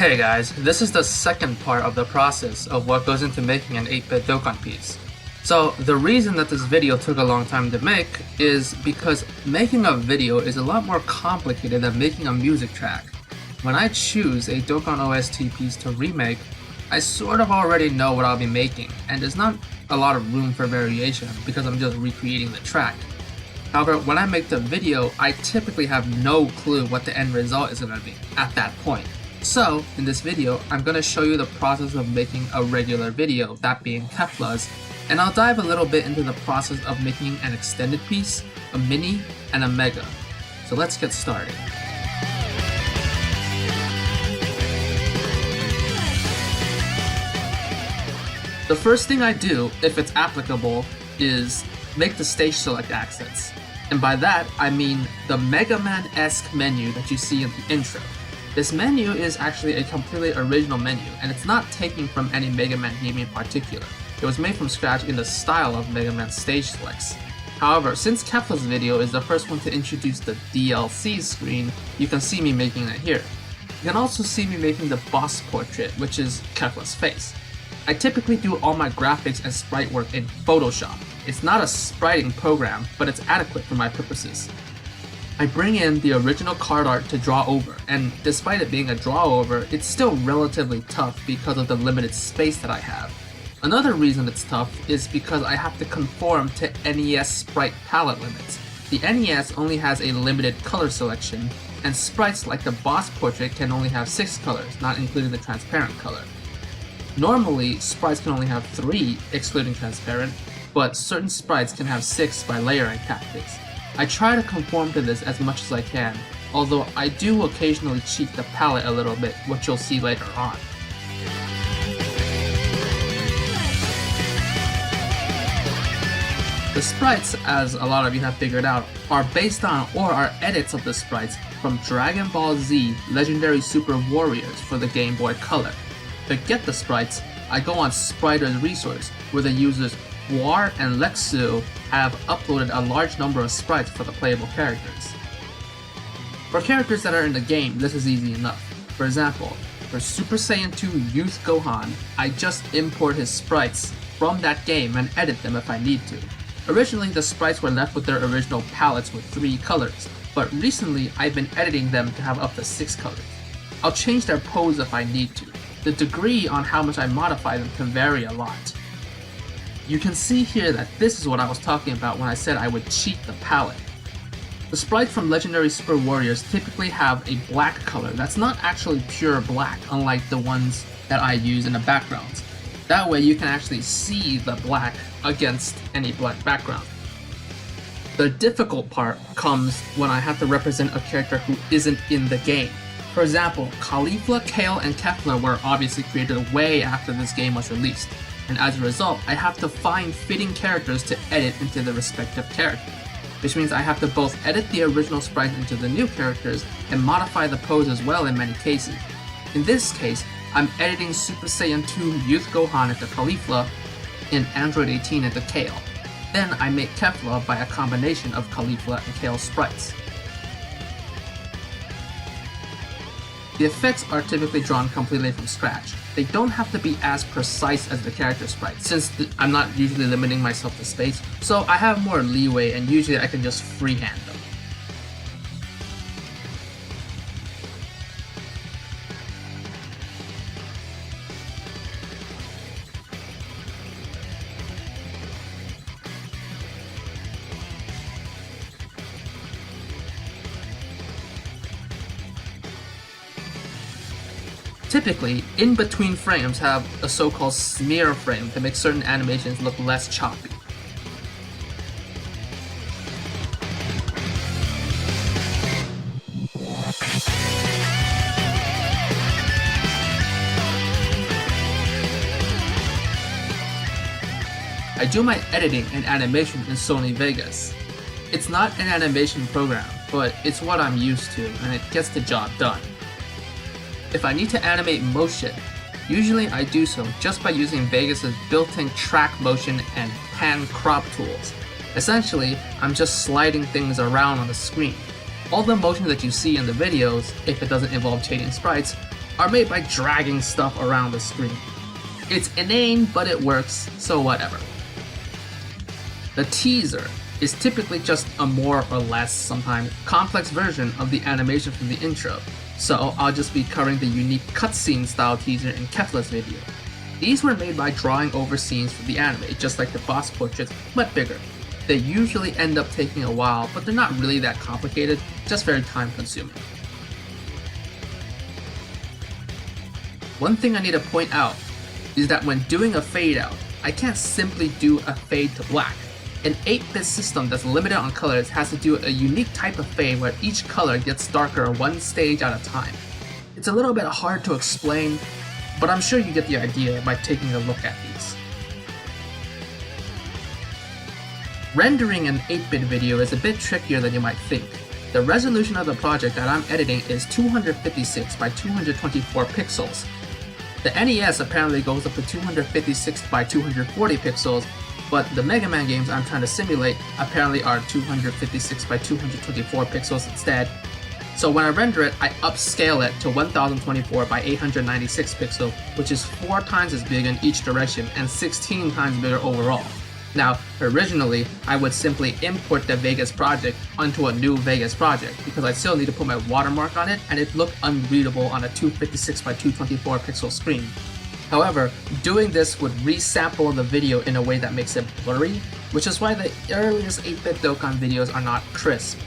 Hey guys, this is the second part of the process of what goes into making an 8-bit Dokkan piece. So the reason that this video took a long time to make is because making a video is a lot more complicated than making a music track. When I choose a Dokkan OST piece to remake, I sort of already know what I'll be making, and there's not a lot of room for variation because I'm just recreating the track. However, when I make the video, I typically have no clue what the end result is going to be at that point. So, in this video, I'm going to show you the process of making a regular video, that being Kefla's, and I'll dive a little bit into the process of making an extended piece, a mini, and a mega. So let's get started. The first thing I do, if it's applicable, is make the stage select assets. And by that, I mean the Mega Man-esque menu that you see in the intro. This menu is actually a completely original menu, and it's not taken from any Mega Man game in particular. It was made from scratch in the style of Mega Man stage selects. However, since Kefla's video is the first one to introduce the DLC screen, you can see me making it here. You can also see me making the boss portrait, which is Kefla's face. I typically do all my graphics and sprite work in Photoshop. It's not a spriting program, but it's adequate for my purposes. I bring in the original card art to draw over, and despite it being a draw over, it's still relatively tough because of the limited space that I have. Another reason it's tough is because I have to conform to NES sprite palette limits. The NES only has a limited color selection, and sprites like the boss portrait can only have 6 colors, not including the transparent color. Normally, sprites can only have 3, excluding transparent, but certain sprites can have 6 by layering tactics. I try to conform to this as much as I can, although I do occasionally cheat the palette a little bit, which you'll see later on. The sprites, as a lot of you have figured out, are based on or are edits of the sprites from Dragon Ball Z Legendary Super Warriors for the Game Boy Color. To get the sprites, I go on Spriter's resource, where the users War and Lexu have uploaded a large number of sprites for the playable characters. For characters that are in the game, this is easy enough. For example, for Super Saiyan 2 Youth Gohan, I just import his sprites from that game and edit them if I need to. Originally, the sprites were left with their original palettes with 3 colors, but recently I've been editing them to have up to 6 colors. I'll change their pose if I need to. The degree on how much I modify them can vary a lot. You can see here that this is what I was talking about when I said I would cheat the palette. The sprites from Legendary Super Warriors typically have a black color that's not actually pure black, unlike the ones that I use in the backgrounds. That way you can actually see the black against any black background. The difficult part comes when I have to represent a character who isn't in the game. For example, Kefla, Kale, and Kefla were obviously created way after this game was released, and as a result, I have to find fitting characters to edit into the respective character, which means I have to both edit the original sprite into the new characters and modify the pose as well in many cases. In this case, I'm editing Super Saiyan 2 Youth Gohan into Kefla and Android 18 into Kale. Then I make Kefla by a combination of Kefla and Kale sprites. The effects are typically drawn completely from scratch. They don't have to be as precise as the character sprite, since I'm not usually limiting myself to space, so I have more leeway and usually I can just freehand them. Typically, in-between frames have a so-called smear frame to make certain animations look less choppy. I do my editing and animation in Sony Vegas. It's not an animation program, but it's what I'm used to and it gets the job done. If I need to animate motion, usually I do so just by using Vegas's built-in track motion and pan crop tools. Essentially, I'm just sliding things around on the screen. All the motion that you see in the videos, if it doesn't involve changing sprites, are made by dragging stuff around the screen. It's inane, but it works, so whatever. The teaser is typically just a more or less, sometimes complex version of the animation from the intro, so I'll just be covering the unique cutscene style teaser in Kefla's video. These were made by drawing over scenes from the anime, just like the boss portraits, but bigger. They usually end up taking a while, but they're not really that complicated, just very time consuming. One thing I need to point out is that when doing a fade out, I can't simply do a fade to black. An 8-bit system that's limited on colors has to do a unique type of fade where each color gets darker one stage at a time. It's a little bit hard to explain, but I'm sure you get the idea by taking a look at these. Rendering an 8-bit video is a bit trickier than you might think. The resolution of the project that I'm editing is 256 by 224 pixels. The NES apparently goes up to 256 by 240 pixels, but the Mega Man games I'm trying to simulate apparently are 256 by 224 pixels instead. So when I render it, I upscale it to 1024 by 896 pixels, which is 4 times as big in each direction and 16 times bigger overall. Now, originally, I would simply import the Vegas project onto a new Vegas project because I still need to put my watermark on it and it looked unreadable on a 256 by 224 pixel screen. However, doing this would resample the video in a way that makes it blurry, which is why the earliest 8-bit Dokkan videos are not crisp.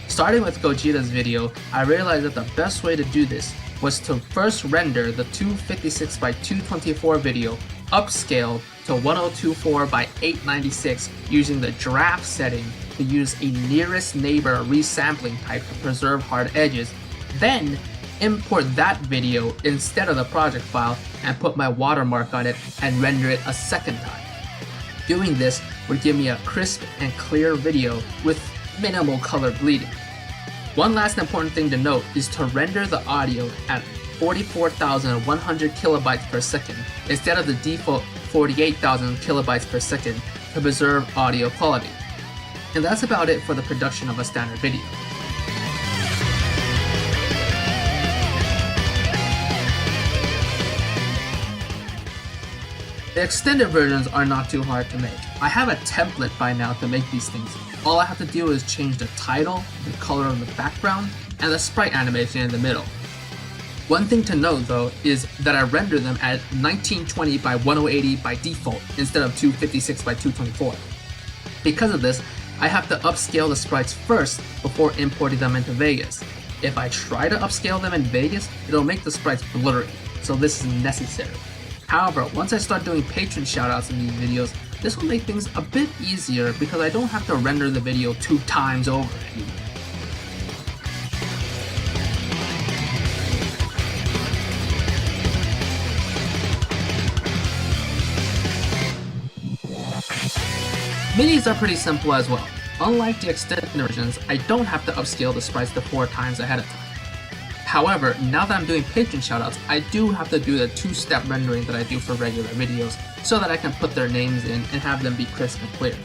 Starting with Gogeta's video, I realized that the best way to do this was to first render the 256 by 224 video upscale to 1024 by 896 using the draft setting to use a nearest neighbor resampling type to preserve hard edges, then import that video instead of the project file and put my watermark on it and render it a second time. Doing this would give me a crisp and clear video with minimal color bleeding. One last important thing to note is to render the audio at 44,100 kilobytes per second instead of the default 48,000 kilobytes per second to preserve audio quality. And that's about it for the production of a standard video. The extended versions are not too hard to make. I have a template by now to make these things. All I have to do is change the title, the color of the background, and the sprite animation in the middle. One thing to note though is that I render them at 1920 by 1080 by default instead of 256 by 224. Because of this, I have to upscale the sprites first before importing them into Vegas. If I try to upscale them in Vegas, it'll make the sprites blurry, so this is necessary. However, once I start doing patron shoutouts in these videos, this will make things a bit easier because I don't have to render the video 2 times over anymore. Minis are pretty simple as well. Unlike the extended versions, I don't have to upscale the sprites to 4 times ahead of time. However, now that I'm doing patron shoutouts, I do have to do the 2-step rendering that I do for regular videos so that I can put their names in and have them be crisp and clear.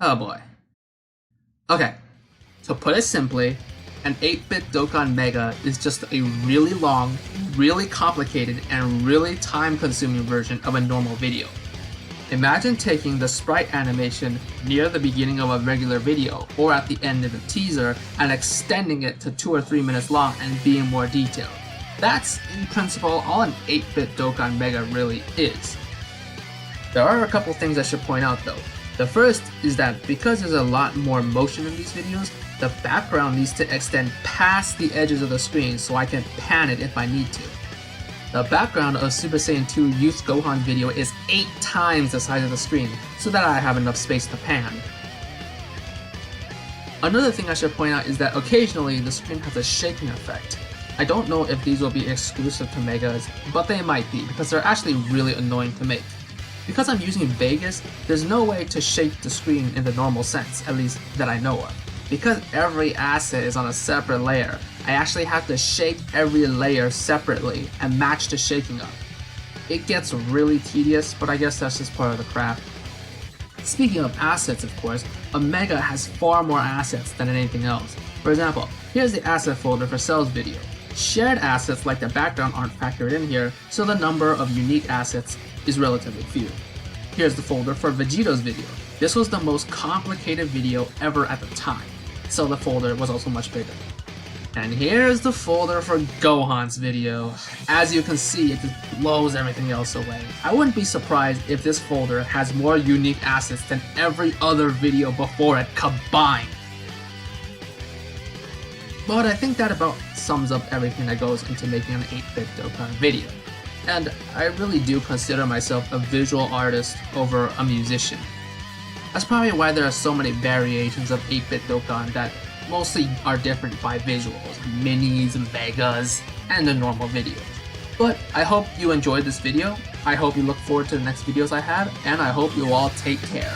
Oh boy. Okay, to put it simply, an 8-bit Dokkan Mega is just a really long, really complicated, and really time-consuming version of a normal video. Imagine taking the sprite animation near the beginning of a regular video or at the end of the teaser and extending it to 2 or 3 minutes long and being more detailed. That's, in principle, all an 8-bit Dokkan Mega really is. There are a couple things I should point out though. The first is that because there's a lot more motion in these videos, the background needs to extend past the edges of the screen so I can pan it if I need to. The background of Super Saiyan 2 Youth Gohan video is 8 times the size of the screen, so that I have enough space to pan. Another thing I should point out is that occasionally the screen has a shaking effect. I don't know if these will be exclusive to Megas, but they might be because they're actually really annoying to make. Because I'm using Vegas, there's no way to shake the screen in the normal sense, at least that I know of. Because every asset is on a separate layer, I actually have to shake every layer separately and match the shaking up. It gets really tedious, but I guess that's just part of the craft. Speaking of assets, of course, Omega has far more assets than anything else. For example, here's the asset folder for Cell's video. Shared assets like the background aren't factored in here, so the number of unique assets is relatively few. Here's the folder for Vegeto's video. This was the most complicated video ever at the time, so the folder was also much bigger. And here's the folder for Gohan's video. As you can see, it just blows everything else away. I wouldn't be surprised if this folder has more unique assets than every other video before it combined. But I think that about sums up everything that goes into making an 8-bit Dokkan video. And I really do consider myself a visual artist over a musician. That's probably why there are so many variations of 8-bit Dokkan that mostly are different by visuals, minis, megas, and the normal videos. But I hope you enjoyed this video, I hope you look forward to the next videos I have, and I hope you all take care.